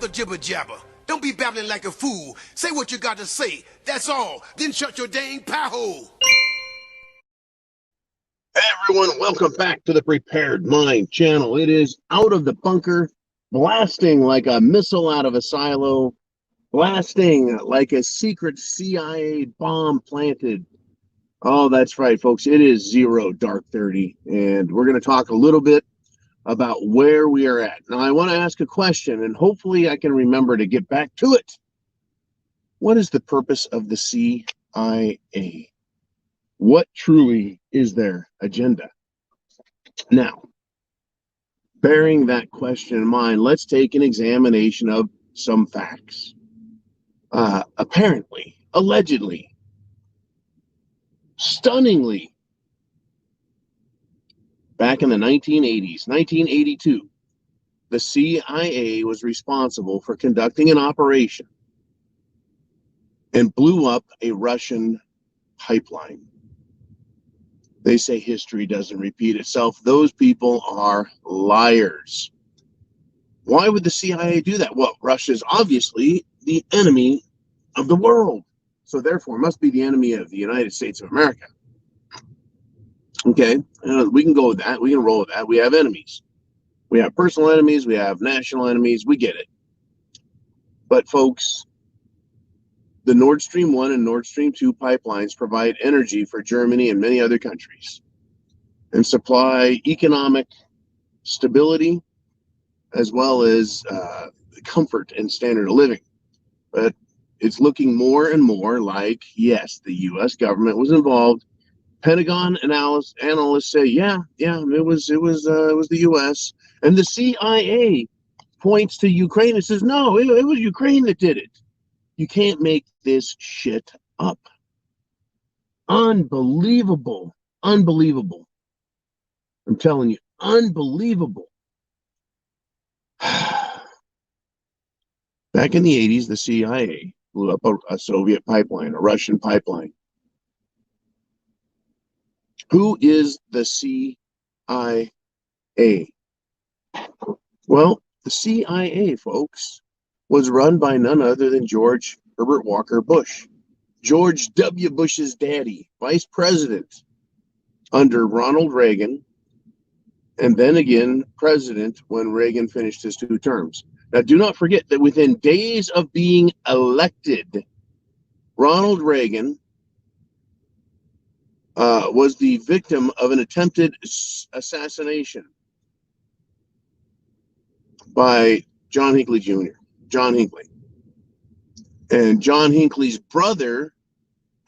the jibber jabber. Don't be babbling like a fool. Say what you got to say. That's all. Then shut your dang pie hole. Hey everyone, welcome back to the Prepared Mind channel. It is out of the bunker, blasting like a missile out of a silo, blasting like a secret CIA bomb planted. Oh, that's right, folks. It is 0 dark 30, and we're going to talk a little bit about where we are at. Now, I want to ask a question, and hopefully I can remember to get back to it. What is the purpose of the CIA? What truly is their agenda? Now, bearing that question in mind, let's take an examination of some facts. Apparently, allegedly, stunningly, back in the 1980s, 1982, the CIA was responsible for conducting an operation and blew up a Russian pipeline. They say history doesn't repeat itself. Those people are liars. Why would the CIA do that? Well, Russia is obviously the enemy of the world, so therefore must be the enemy of the United States of America. Okay, we can go with that. We can roll with that. We have enemies. We have personal enemies. We have national enemies. We get it. But folks, the Nord Stream 1 and Nord Stream 2 pipelines provide energy for Germany and many other countries and supply economic stability as well as comfort and standard of living. But it's looking more and more like, yes, the U.S. government was involved. Pentagon analysts say, yeah, it was the U.S. And the CIA points to Ukraine and says, no, it was Ukraine that did it. You can't make this shit up. Unbelievable. Unbelievable. I'm telling you, unbelievable. Back in the 80s, the CIA blew up a Soviet pipeline, a Russian pipeline. Who is the CIA? Well, the CIA, folks, was run by none other than George Herbert Walker Bush. George W. Bush's daddy, vice president under Ronald Reagan, and then again president when Reagan finished his 2 terms. Now, do not forget that within days of being elected, Ronald Reagan was the victim of an attempted assassination by John Hinckley Jr., John Hinckley. And John Hinckley's brother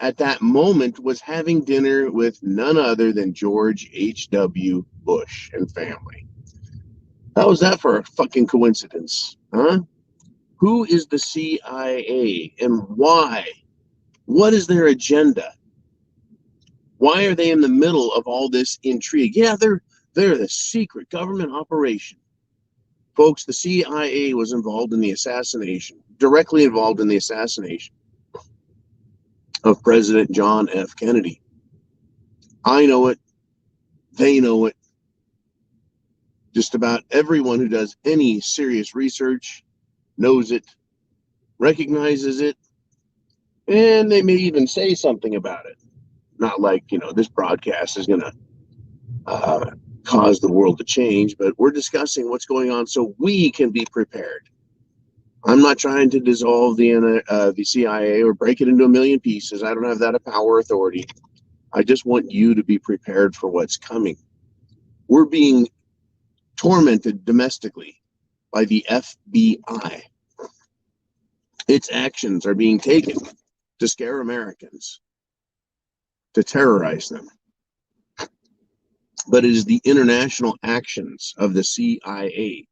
at that moment was having dinner with none other than George H.W. Bush and family. How was that for a fucking coincidence, huh? Who is the CIA and why? What is their agenda? Why are they in the middle of all this intrigue? Yeah, they're the secret government operation. Folks, the CIA was involved in the assassination, directly involved in the assassination of President John F. Kennedy. I know it. They know it. Just about everyone who does any serious research knows it, recognizes it, and they may even say something about it. Not like, this broadcast is going to cause the world to change, but we're discussing what's going on so we can be prepared. I'm not trying to dissolve the CIA or break it into a million pieces. I don't have that power authority. I just want you to be prepared for what's coming. We're being tormented domestically by the FBI. Its actions are being taken to scare Americans, to terrorize them. But it is the international actions of the CIA,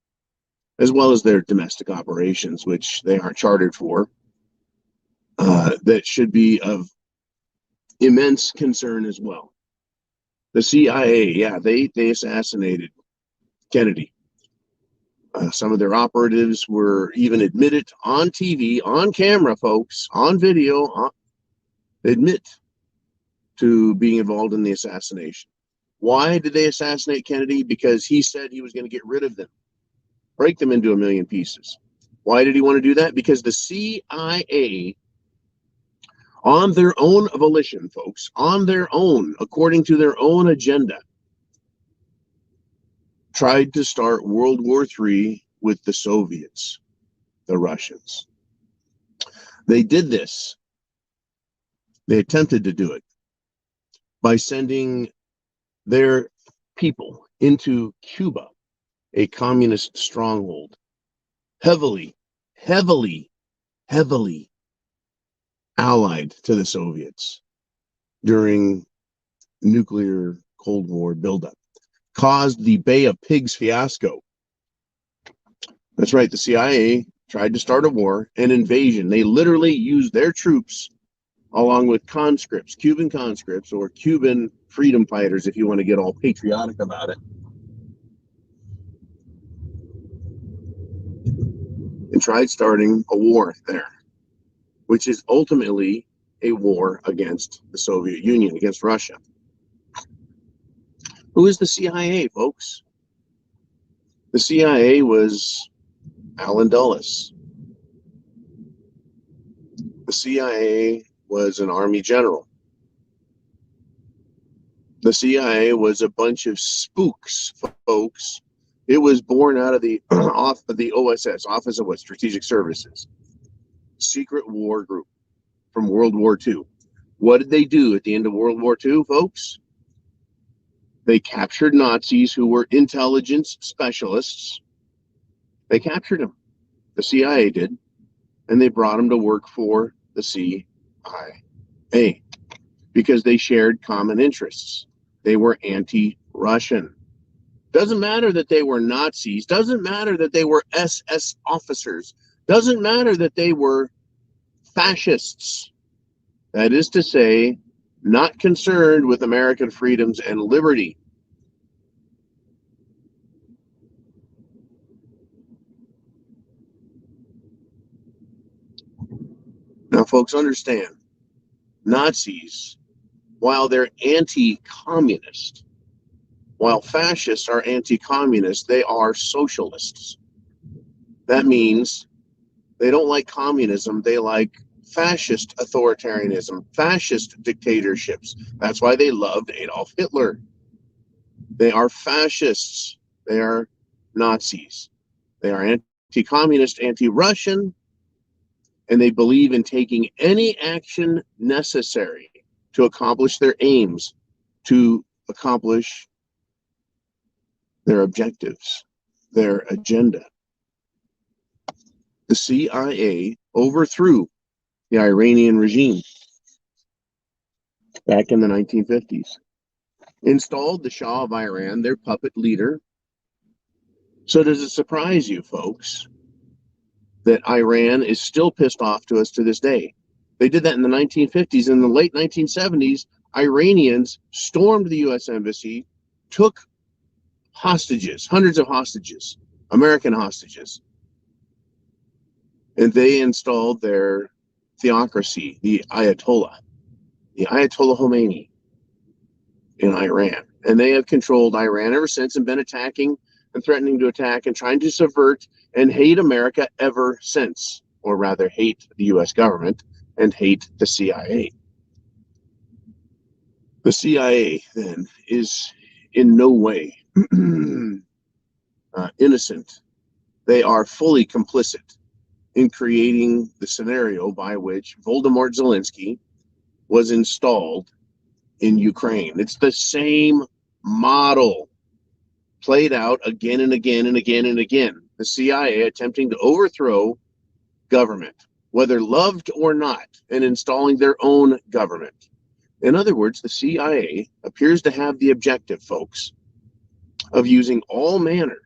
as well as their domestic operations, which they aren't chartered for, that should be of immense concern as well. The CIA, yeah, they assassinated Kennedy. Some of their operatives were even admitted on TV, on camera, folks, on video, admit to being involved in the assassination. Why did they assassinate Kennedy? Because he said he was going to get rid of them, break them into a million pieces. Why did he want to do that? Because the CIA, on their own volition, folks, on their own, according to their own agenda, tried to start World War III with the Soviets, the Russians. They did this. They attempted to do it by sending their people into Cuba, a communist stronghold, heavily allied to the Soviets during nuclear Cold War buildup, caused the Bay of Pigs fiasco. That's right, the CIA tried to start a war, an invasion. They literally used their troops along with conscripts, Cuban conscripts, or Cuban freedom fighters, if you want to get all patriotic about it, and tried starting a war there, which is ultimately a war against the Soviet Union, against Russia. Who is the CIA, folks? The CIA was Allen Dulles. The CIA was an army general. The CIA was a bunch of spooks, folks. It was born out of the off of the OSS, Office of Strategic Services, secret war group from World War II. What did they do at the end of World War II, folks? They captured Nazis who were intelligence specialists. They captured them. The CIA did, and they brought them to work for the CIA because they shared common interests. They were anti-Russian. Doesn't matter that they were Nazis. Doesn't matter that they were SS officers. Doesn't matter that they were fascists. That is to say, not concerned with American freedoms and liberty. Now, folks, understand, Nazis, while they're anti-communist, while fascists are anti-communist, they are socialists. That means they don't like communism, they like fascist authoritarianism, fascist dictatorships. That's why they loved Adolf Hitler. They are fascists. They are Nazis. They are anti-communist, anti-Russian, and they believe in taking any action necessary to accomplish their aims, to accomplish their objectives, their agenda. The CIA overthrew the Iranian regime back in the 1950s, installed the Shah of Iran, their puppet leader. So does it surprise you, folks, that Iran is still pissed off to us to this day? They did that in the 1950s. In the late 1970s, Iranians stormed the U.S. Embassy, took hostages, hundreds of hostages, American hostages, and they installed their theocracy, the Ayatollah Khomeini in Iran. And they have controlled Iran ever since and been attacking and threatening to attack and trying to subvert and hate America ever since, or rather hate the U.S. government and hate the CIA. The CIA, then, is in no way innocent. They are fully complicit in creating the scenario by which Volodymyr Zelensky was installed in Ukraine. It's the same model played out again and again and again and again. The CIA attempting to overthrow government, whether loved or not, and installing their own government. In other words, the CIA appears to have the objective, folks, of using all manner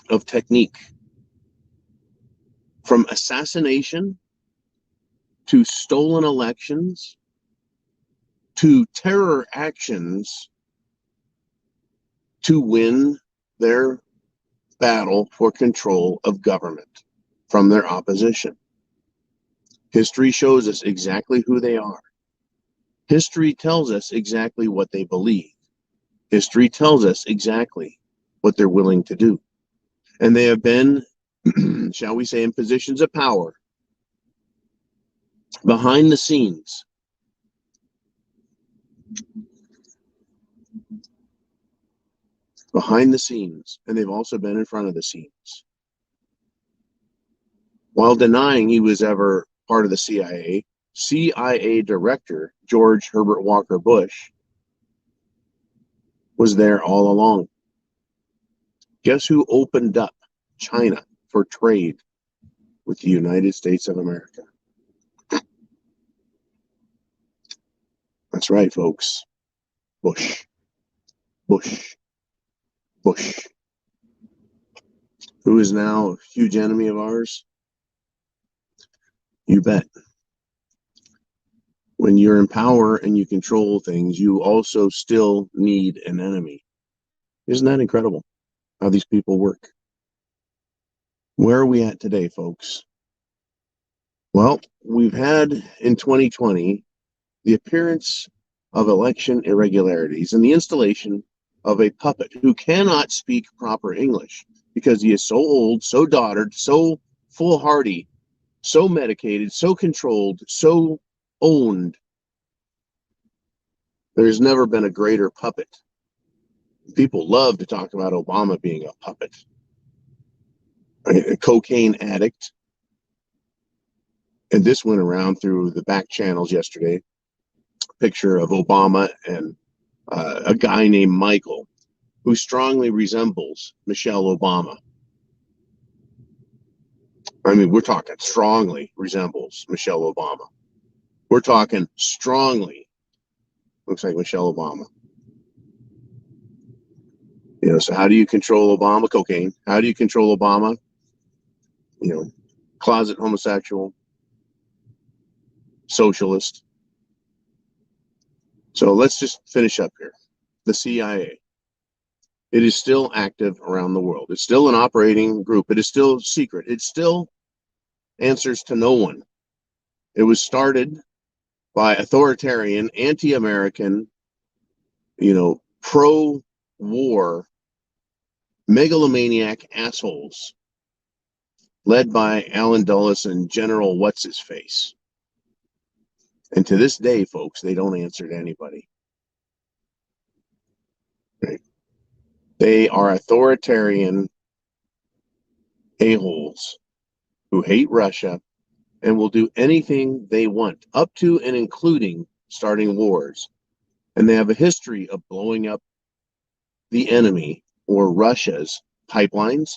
of technique, from assassination to stolen elections to terror actions, to win their battle for control of government from their opposition. History shows us exactly who they are. History tells us exactly what they believe. History tells us exactly what they're willing to do. And they have been shall we say, in positions of power, behind the scenes. Behind the scenes, and they've also been in front of the scenes. While denying he was ever part of the CIA Director George Herbert Walker Bush was there all along. Guess who opened up China for trade with the United States of America? That's right, folks. Bush. Bush. Bush. Who is now a huge enemy of ours? You bet. When you're in power and you control things, you also still need an enemy. Isn't that incredible how these people work? Where are we at today, folks? Well, we've had in 2020 the appearance of election irregularities and the installation of a puppet who cannot speak proper English because he is so old, so dotard, so foolhardy, so medicated, so controlled, so owned. There's never been a greater puppet. People love to talk about Obama being a puppet. A cocaine addict. And this went around through the back channels yesterday. Picture of Obama and a guy named Michael, who strongly resembles Michelle Obama. I mean, we're talking strongly resembles Michelle Obama. We're talking strongly looks like Michelle Obama. You know, so how do you control Obama? Cocaine. How do you control Obama? You know, closet homosexual, socialist. So let's just finish up here. The CIA. It is still active around the world. It's still an operating group. It is still secret. It still answers to no one. It was started by authoritarian, anti-American, pro-war, megalomaniac assholes led by Alan Dulles and General What's-His-Face. And to this day, folks, they don't answer to anybody. Right? They are authoritarian a-holes who hate Russia and will do anything they want, up to and including starting wars. And they have a history of blowing up the enemy or Russia's pipelines.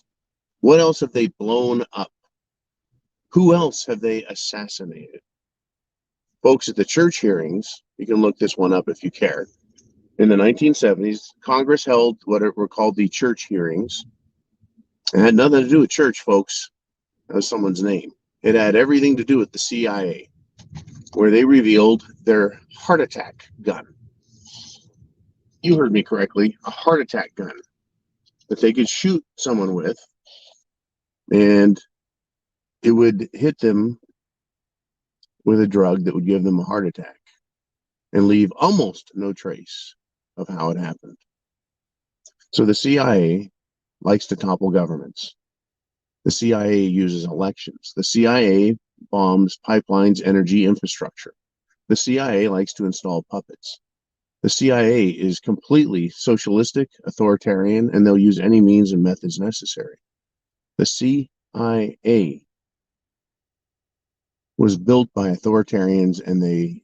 What else have they blown up? Who else have they assassinated? Folks, at the church hearings, you can look this one up if you care. In the 1970s, Congress held what were called the church hearings. It had nothing to do with church, folks. That was someone's name. It had everything to do with the CIA, where they revealed their heart attack gun. You heard me correctly, a heart attack gun that they could shoot someone with, and it would hit them with a drug that would give them a heart attack and leave almost no trace of how it happened. So the CIA likes to topple governments. The CIA uses elections. The CIA bombs pipelines, energy infrastructure. The CIA likes to install puppets. The CIA is completely socialistic, authoritarian, and they'll use any means and methods necessary. The CIA was built by authoritarians, and they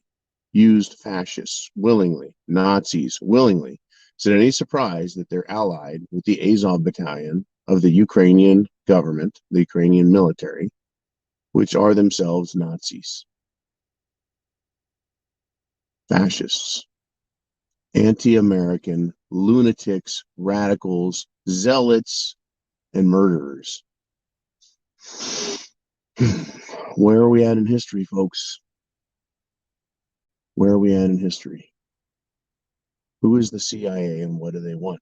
used fascists willingly, Nazis willingly. Is it any surprise that they're allied with the Azov battalion of the Ukrainian government, the Ukrainian military, which are themselves Nazis? Fascists, anti-American, lunatics, radicals, zealots, and murderers. Where are we at in history, folks? Where are we at in history? Who is the CIA and what do they want?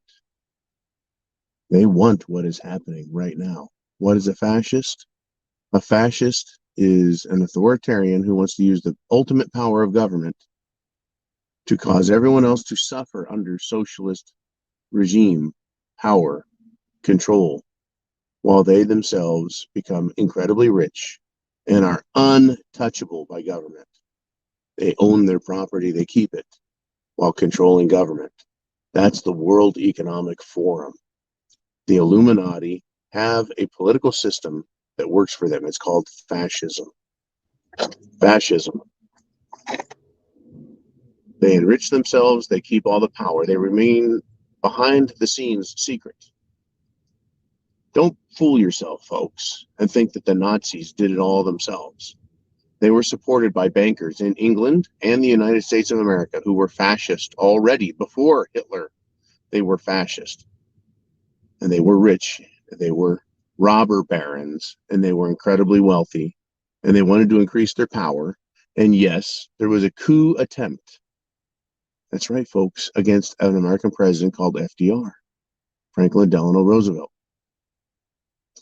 They want what is happening right now. What is a fascist? A fascist is an authoritarian who wants to use the ultimate power of government to cause everyone else to suffer under socialist regime, power, control. while they themselves become incredibly rich and are untouchable by government. They own their property, they keep it while controlling government. That's the World Economic Forum. The Illuminati have a political system that works for them. It's called fascism. Fascism. They enrich themselves, they keep all the power, they remain behind the scenes secret. Don't fool yourself, folks, and think that the Nazis did it all themselves. They were supported by bankers in England and the United States of America who were fascist already before Hitler. They were fascist. And they were rich. They were robber barons. And they were incredibly wealthy. And they wanted to increase their power. And yes, there was a coup attempt. That's right, folks, against an American president called FDR, Franklin Delano Roosevelt.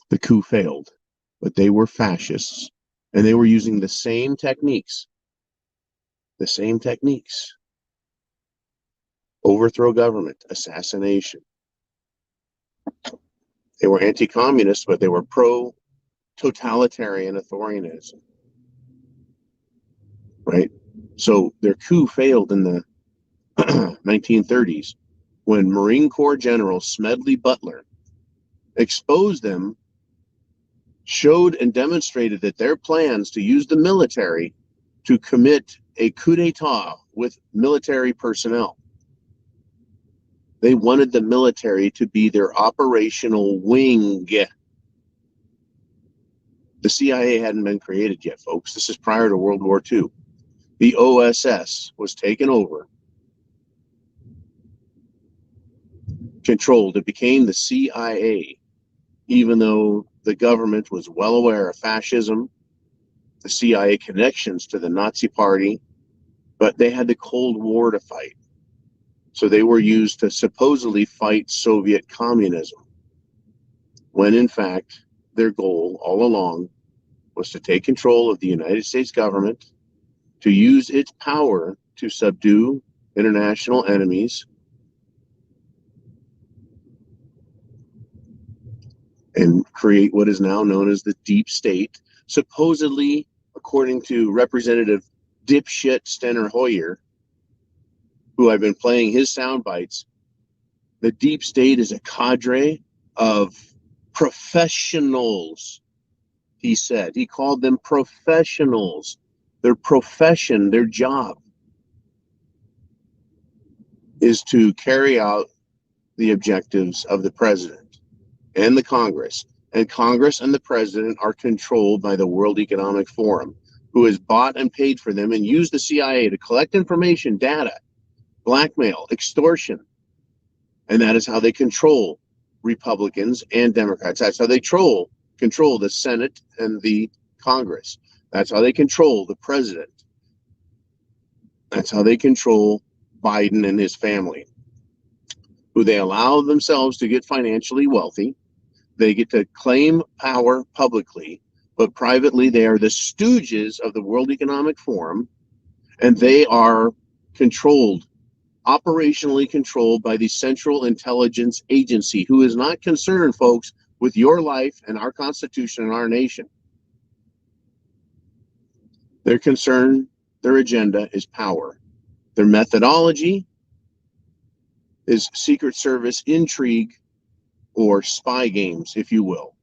The coup failed, but they were fascists. And they were using the same techniques. The same techniques. Overthrow government, assassination. They were anti-communist, but they were pro-totalitarian authoritarianism. Right? So their coup failed in the 1930s when Marine Corps General Smedley Butler exposed them, showed and demonstrated that their plans to use the military to commit a coup d'etat with military personnel. They wanted the military to be their operational wing. The CIA hadn't been created yet, folks. This is prior to World War II. The OSS was taken over, controlled. It became the CIA, even though the government was well aware of fascism, the CIA connections to the Nazi Party, but they had the Cold War to fight. So they were used to supposedly fight Soviet communism, when in fact their goal all along was to take control of the United States government, to use its power to subdue international enemies, and create what is now known as the deep state, supposedly, according to Representative dipshit Steny Hoyer, who I've been playing his sound bites. The deep state is a cadre of professionals, he said. He called them professionals. Their profession, their job is to carry out the objectives of the president and the Congress. And Congress and the president are controlled by the World Economic Forum, who has bought and paid for them and used the CIA to collect information, data, blackmail, extortion. And that is how they control Republicans and Democrats. That's how they control the Senate and the Congress. That's how they control the president. That's how they control Biden and his family, who they allow themselves to get financially wealthy. They get to claim power publicly, but privately they are the stooges of the World Economic Forum, and they are controlled, operationally controlled by the Central Intelligence Agency, who is not concerned, folks, with your life and our Constitution and our nation. Their concern, their agenda is power. Their methodology is Secret Service intrigue or spy games, if you will.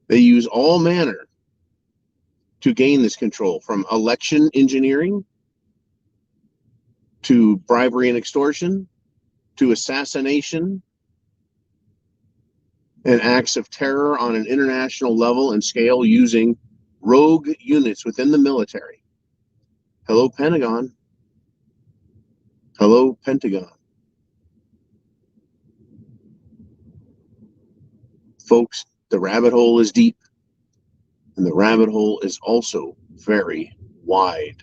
They use all manner to gain this control, from election engineering to bribery and extortion to assassination and acts of terror on an international level and scale using rogue units within the military. Hello, Pentagon. Hello, Pentagon. Folks, the rabbit hole is deep, and the rabbit hole is also very wide.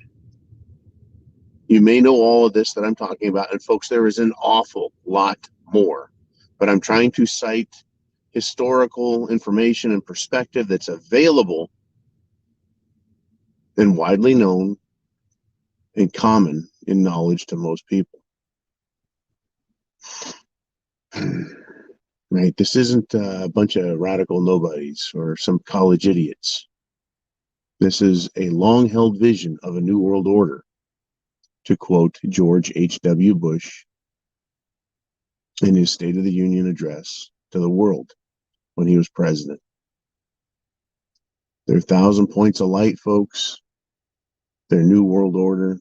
You may know all of this that I'm talking about, and folks, there is an awful lot more, but I'm trying to cite historical information and perspective that's available and widely known and common in knowledge to most people. right? This isn't a bunch of radical nobodies or some college idiots. This is a long-held vision of a new world order, to quote George H.W. Bush in his State of the Union address to the world when he was president. Their 1,000 points of light, folks, their new world order,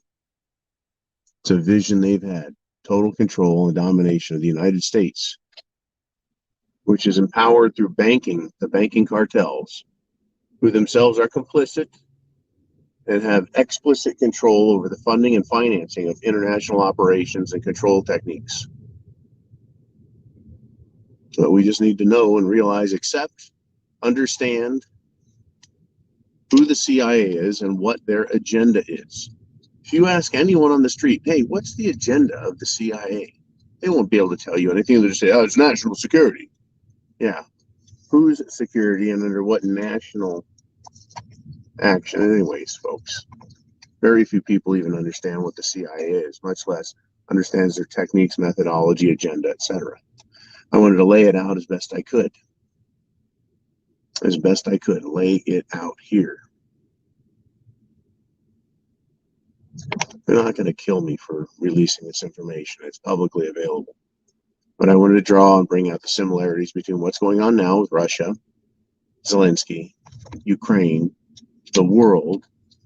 it's a vision they've had, total control and domination of the United States, which is empowered through banking, the banking cartels, who themselves are complicit and have explicit control over the funding and financing of international operations and control techniques. So we just need to know and realize, accept, understand who the CIA is and what their agenda is. If you ask anyone on the street, hey, what's the agenda of the CIA? They won't be able to tell you anything. They'll just say, oh, it's national security. Yeah. Whose security and under what national action? Anyways, folks, very few people even understand what the CIA is, much less understands their techniques, methodology, agenda, etc. I wanted to lay it out as best I could. As best I could, lay it out here. They're not going to kill me for releasing this information. It's publicly available. But I wanted to draw and bring out the similarities between what's going on now with Russia, Zelensky, Ukraine, the world,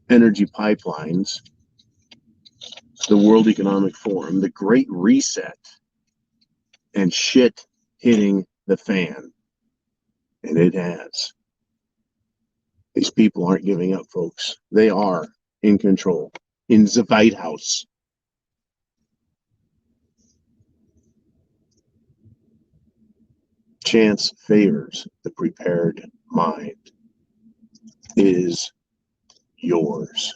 energy pipelines, the World Economic Forum, the Great Reset, and shit hitting the fan. And it has. These people aren't giving up, folks. They are in control. In the White House. Chance favors the prepared mind. Is yours.